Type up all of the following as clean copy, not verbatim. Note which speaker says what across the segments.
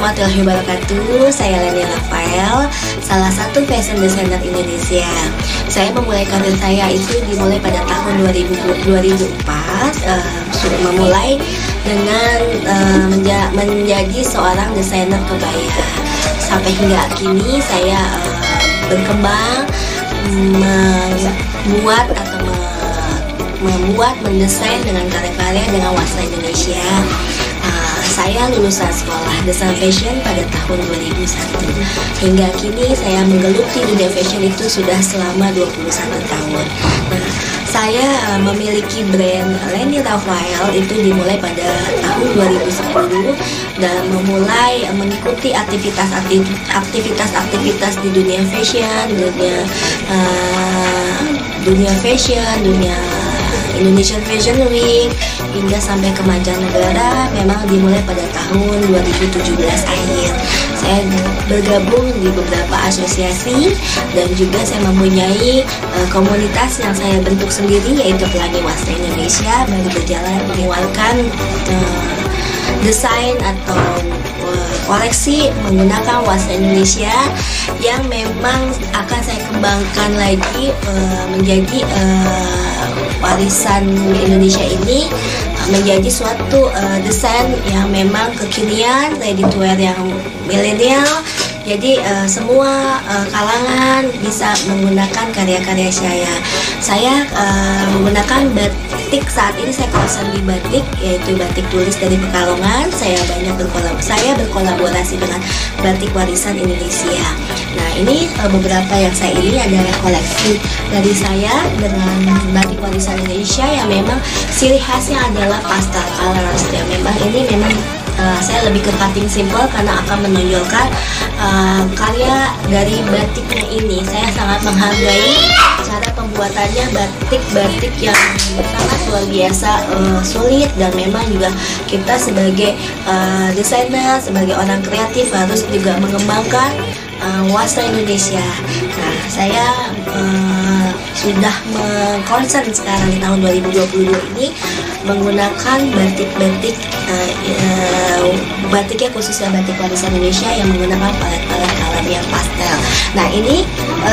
Speaker 1: warahmatullahi wabarakatuh. Saya Leni Rafael, salah satu fashion designer Indonesia. Saya memulai karir saya itu dimulai pada tahun 2004. Sudah memulai dengan menjadi seorang desainer kebaya. Sampai hingga kini saya berkembang mendesain dengan karya-karya dengan warna Indonesia. Saya lulusan sekolah desain fashion pada tahun 2001. Hingga kini saya menggeluti dunia fashion itu sudah selama 21 tahun. Nah, saya memiliki brand Leni Rafael itu dimulai pada tahun 2010 dan memulai mengikuti aktivitas di dunia fashion, dunia Indonesian Fashion Week hingga sampai ke mancanegara. Memang dimulai pada tahun 2017 akhir. Saya bergabung di beberapa asosiasi dan juga saya mempunyai komunitas yang saya bentuk sendiri, yaitu Pelangi Wasra Indonesia, baru berjalan mengeluarkan desain atau koleksi menggunakan warna Indonesia yang memang akan saya kembangkan lagi menjadi warisan Indonesia ini menjadi suatu desain yang memang kekinian, ready to wear yang milenial. Jadi semua kalangan bisa menggunakan karya-karya saya. Saya menggunakan batik, saat ini saya concern di batik, yaitu batik tulis dari Pekalongan. Saya berkolaborasi dengan Batik Warisan Indonesia. Nah, ini beberapa yang saya ini adalah koleksi dari saya dengan Batik Warisan Indonesia yang memang ciri khasnya adalah pastel colors. Ya, saya lebih ke cutting simple karena akan menonjolkan karya dari batiknya ini. Saya sangat menghargai cara pembuatannya, batik yang sangat luar biasa sulit, dan memang juga kita sebagai desainer, sebagai orang kreatif harus juga mengembangkan warna Indonesia. Nah, saya sudah mengkonsen sekarang di tahun 2022 ini menggunakan batiknya khususnya batik warisan Indonesia yang menggunakan palet-palet color yang pastel. Nah, ini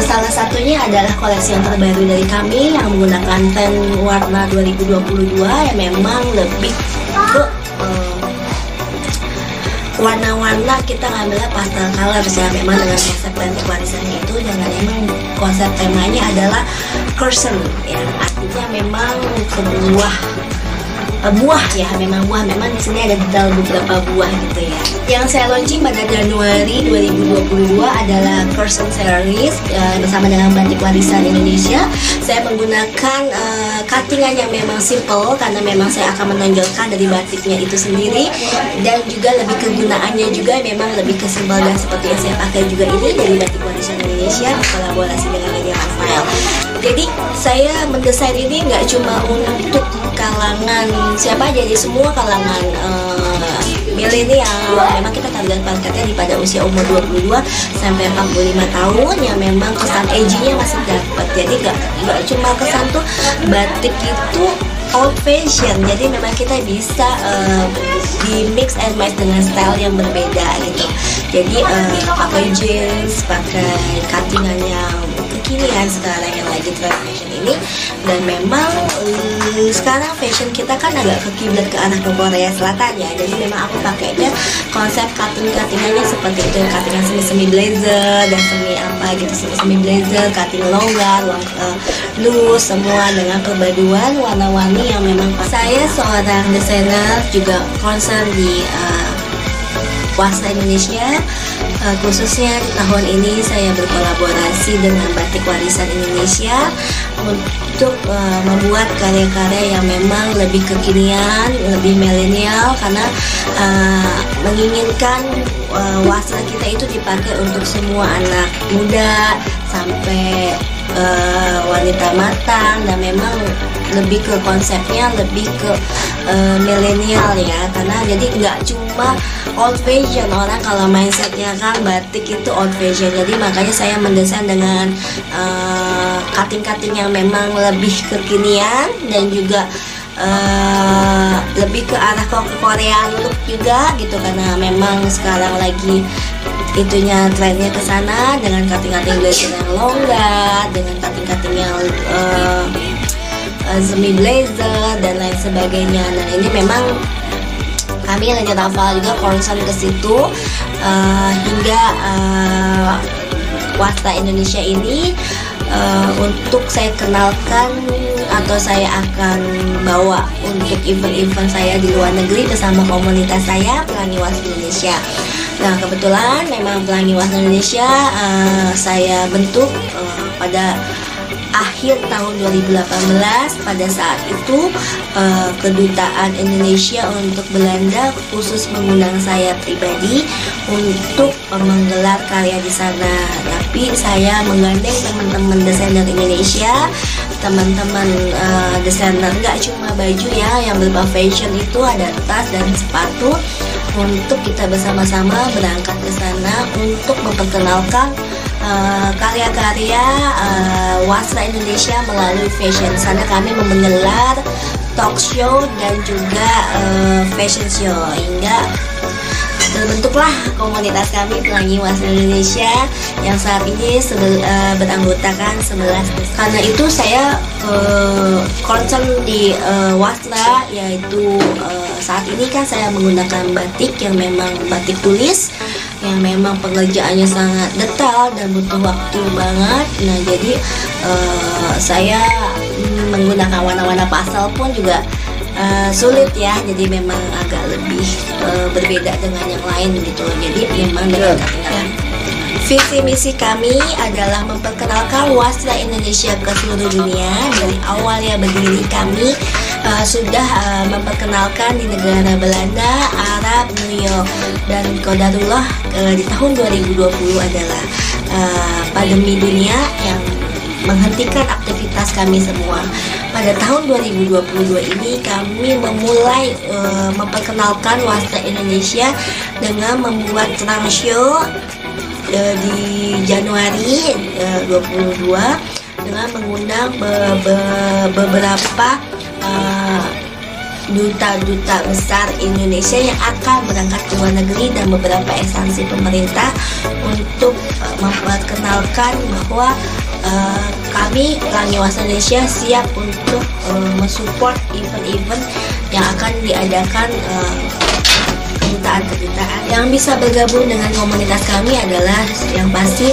Speaker 1: salah satunya adalah koleksi yang terbaru dari kami yang menggunakan tren warna 2022 yang memang lebih ke warna-warna kita ngambilnya pastel colors ya, memang dengan konsep batik warisannya itu, dengan memang konsep temanya adalah curtain ya, artinya memang sebuah buah ya, memang di sini ada detail beberapa buah gitu ya. Yang saya launching pada Januari 2022 adalah curtain series bersama dengan Batik Warisan Indonesia. Saya menggunakan cuttingan yang memang simple karena memang saya akan menonjolkan dari batiknya itu sendiri, dan juga lebih kegunaannya juga memang lebih ke simple, dan seperti yang saya pakai juga ini dari Batik Warisan Indonesia kolaborasi dengan Leni Rafael. Jadi saya mendesain ini nggak cuma untuk kalangan siapa aja, jadi semua kalangan milenial. Memang kita target marketnya di pada usia umur 22 sampai 45 tahun yang memang kesan edgy-nya masih dapat. Jadi nggak cuma kesan tuh batik itu old fashion, jadi memang kita bisa di mix and match dengan style yang berbeda gitu. Jadi pakai jeans, pakai cuttingan yang kekinian sekarang yang lagi tren fashion ini. Dan memang sekarang fashion kita kan agak kekiblat ke arah Korea Selatan ya, jadi memang aku pakainya konsep cuttingannya seperti itu, cuttingan semi blazer dan semi blazer, cutting longgar, loose, semua dengan perpaduan warna-warni yang memang saya seorang desainer juga concern di warna Indonesia. Khususnya tahun ini saya berkolaborasi dengan Batik Warisan Indonesia untuk membuat karya-karya yang memang lebih kekinian, lebih milenial, karena menginginkan warna kita itu dipakai untuk semua anak muda sampai wanita matang, dan memang lebih ke konsepnya lebih ke milenial ya, karena jadi nggak cuma old fashion. Orang kalau mindsetnya kan batik itu old fashion, jadi makanya saya mendesain dengan cutting yang memang lebih kekinian dan juga lebih ke arah ke Korean look juga gitu, karena memang sekarang lagi itunya trennya ke sana dengan cutting-cutting blazer yang longgar, dengan cutting-cutting yang semi blazer dan lain sebagainya. Nah ini memang kami Ranger Naval juga concern ke situ hingga Wastra Indonesia ini untuk saya kenalkan atau saya akan bawa untuk event-event saya di luar negeri bersama komunitas saya Pelangi Wastra Indonesia. Nah kebetulan memang Pelangi Wastra Indonesia saya bentuk pada akhir tahun 2018. Pada saat itu kedutaan Indonesia untuk Belanda khusus mengundang saya pribadi untuk menggelar karya di sana. Tapi saya menggandeng teman-teman desainer Indonesia, teman-teman desainer nggak cuma baju ya, yang berupa fashion itu ada tas dan sepatu, untuk kita bersama-sama berangkat ke sana untuk memperkenalkan karya-karya Wastra Indonesia melalui fashion. Sana kami menggelar talk show dan juga fashion show hingga terbentuklah komunitas kami Pelangi Wastra Indonesia yang saat ini beranggotakan 11. Karena itu saya concern di Wastra, yaitu saat ini kan saya menggunakan batik yang memang batik tulis, yang memang pengerjaannya sangat detail dan butuh waktu banget. Nah jadi saya menggunakan warna-warna pastel pun juga sulit ya, jadi memang agak lebih berbeda dengan yang lain gitu. Jadi memang dengan visi misi kami adalah memperkenalkan Wastra Indonesia ke seluruh dunia. Dari awal ya berdiri kami sudah memperkenalkan di negara Belanda, Arab, New York, dan qadarullah di tahun 2020 adalah pandemi dunia yang menghentikan aktivitas kami semua. Pada tahun 2022 ini kami memulai memperkenalkan Wastra Indonesia dengan membuat trunk show di Januari 22 dengan mengundang beberapa duta-duta besar Indonesia yang akan berangkat ke luar negeri dan beberapa instansi pemerintah untuk memperkenalkan bahwa kami Pelangi Wastra Indonesia siap untuk mensupport event-event yang akan diadakan kedutaan-kedutaan. Yang bisa bergabung dengan komunitas kami adalah yang pasti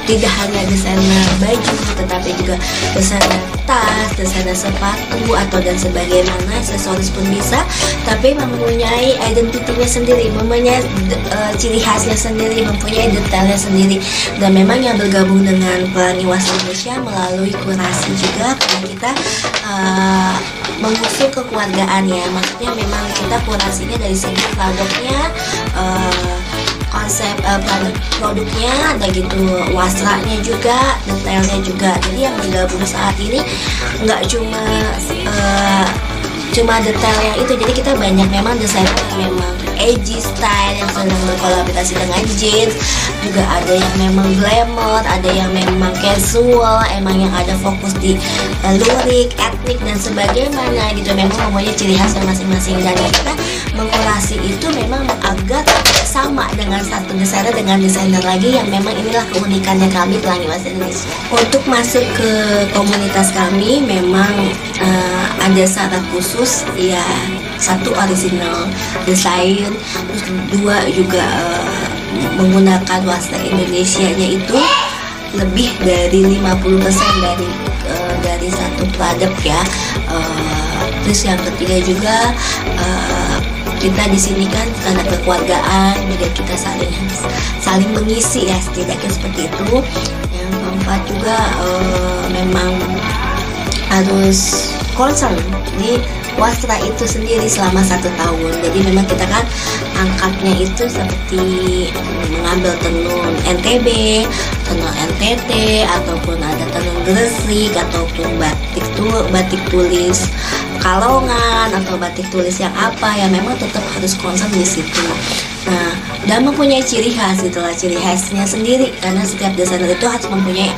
Speaker 1: tidak hanya desainer baju, tetapi juga desainer tas, desainer sepatu atau dan sebagaimana, aksesoris pun bisa, tapi mempunyai identitinya sendiri, mempunyai ciri khasnya sendiri, mempunyai detailnya sendiri. Dan memang yang bergabung dengan Pelangi Wastra Indonesia melalui kurasi juga, karena kita mengusung kekeluargaan ya, maksudnya memang kita kurasinya dari segi produknya, konsep produknya, ada gitu, wastranya juga, detailnya juga. Jadi yang bergabung saat ini nggak cuma detail yang itu, jadi kita banyak memang desainer yang memang edgy style yang sedang berkolaborasi dengan jeans, juga ada yang memang glamour, ada yang memang casual, emang yang ada fokus di lurik, etnik dan sebagainya gitu. Memang mempunyai ciri khasnya masing-masing, dan kita mengkolasi itu memang agar sama dengan satu desainer dengan desainer lagi, yang memang inilah keunikannya kami Pelangi Wastra Indonesia. Untuk masuk ke komunitas kami memang ada syarat khusus ya, satu original desain, terus dua juga menggunakan Wastra Indonesia-nya itu lebih dari 50% dari satu produk ya. Terus yang ketiga juga kita di sini kan karena kekeluargaan juga kita saling mengisi ya, setidaknya seperti itu. Yang keempat juga memang harus concern di Wastra itu sendiri selama 1 tahun. Jadi memang kita kan angkatnya itu seperti mengambil tenun NTB, tenun NTT, ataupun ada tenun Gresik, ataupun batik tulis kalongan atau batik tulis yang apa, yang memang tetap harus concern di situ. Nah, dan mempunyai ciri khas, itulah ciri khasnya sendiri, karena setiap desainer itu harus mempunyai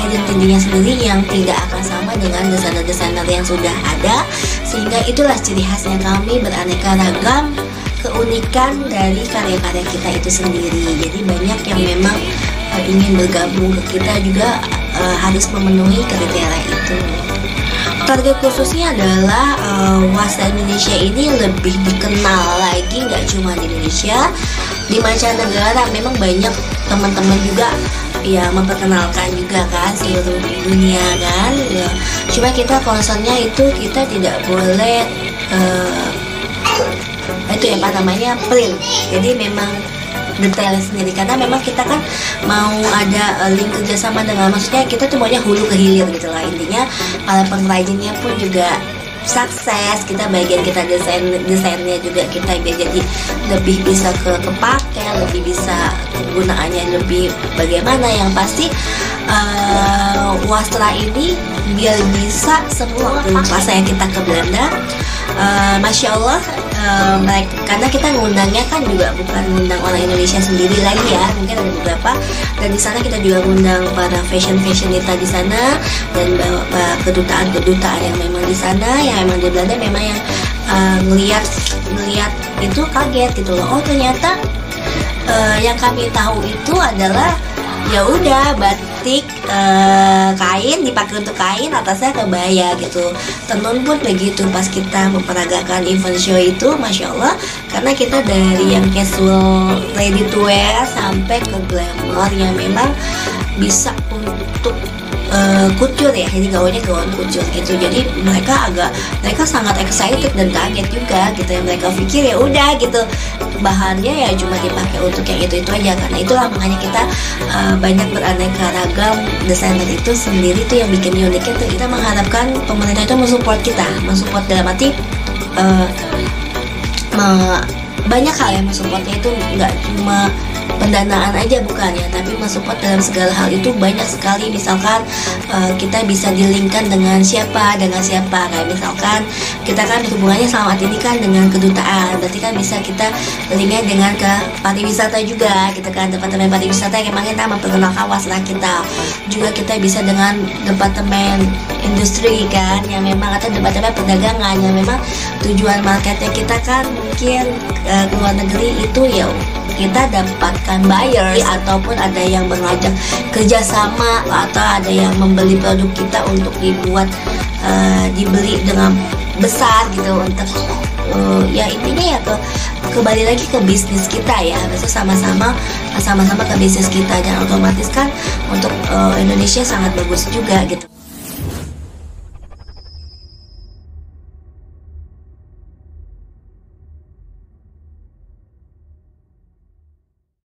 Speaker 1: identitinya sendiri yang tidak akan sama dengan desainer-desainer yang sudah ada, sehingga itulah ciri khasnya kami, beraneka ragam keunikan dari karya-karya kita itu sendiri. Jadi banyak yang memang ingin bergabung ke kita juga harus memenuhi kriteria itu. Target khususnya adalah Wasda Indonesia ini lebih dikenal lagi, nggak cuma di Indonesia, di mancanegara. Memang banyak teman-teman juga ya memperkenalkan juga kan seluruh dunia kan ya. Cuma kita concernnya itu kita tidak boleh itu ya apa namanya print. Jadi memang detail sendiri, karena memang kita kan mau ada link kerjasama dengan, maksudnya kita tuh maunya hulu ke hilir gitu lah. Intinya para pengrajinnya pun juga sukses, kita bagian kita desainnya juga kita biar jadi lebih bisa kepake, lebih bisa kegunaannya lebih bagaimana. Yang pasti Wastra ini biar bisa semua pas saya kita ke Belanda, Masya Allah, karena kita ngundangnya kan juga bukan ngundang orang Indonesia sendiri lagi ya, mungkin ada beberapa, dan di sana kita juga ngundang para fashionista di sana dan kedutaan yang memang di sana, yang memang di Belanda, memang yang ngelihat itu kaget gitu loh. Oh ternyata yang kami tahu itu adalah ya udah batik kain dipakai untuk kain, atasnya kebaya gitu. Tenun pun begitu, pas kita memperagakan event show itu Masya Allah, karena kita dari yang casual ready to wear sampai ke glamour yang memang bisa untuk couture ya, jadi gaunnya gaun couture gitu. Jadi mereka sangat excited dan kaget juga gitu ya. Mereka pikir ya udah gitu bahannya ya cuma dipakai untuk yang itu aja. Karena itulah makanya kita banyak beraneka ragam desainer itu sendiri tuh yang bikin uniknya tuh. Kita mengharapkan pemerintah itu mensupport dalam arti banyak hal yang mensupportnya itu nggak cuma pendanaan aja bukan ya, tapi mensupport dalam segala hal itu banyak sekali. Misalkan kita bisa dilingkan dengan siapa, kayak misalkan kita kan hubungannya selama ini kan dengan kedutaan, berarti kan bisa kita linknya dengan ke pariwisata juga gitu kan, departemen pariwisata yang memang kita memperkenalkan Wastra kita. Juga kita bisa dengan departemen industri kan, yang memang, atau departemen perdagangan yang memang tujuan marketnya kita kan mungkin ke luar negeri itu ya kita dapatkan buyers, ataupun ada yang mengajak kerjasama, atau ada yang membeli produk kita untuk dibuat dibeli dengan besar gitu untuk ya intinya ya kembali lagi ke bisnis kita ya, besok sama-sama ke bisnis kita, dan otomatis kan untuk Indonesia sangat bagus juga gitu.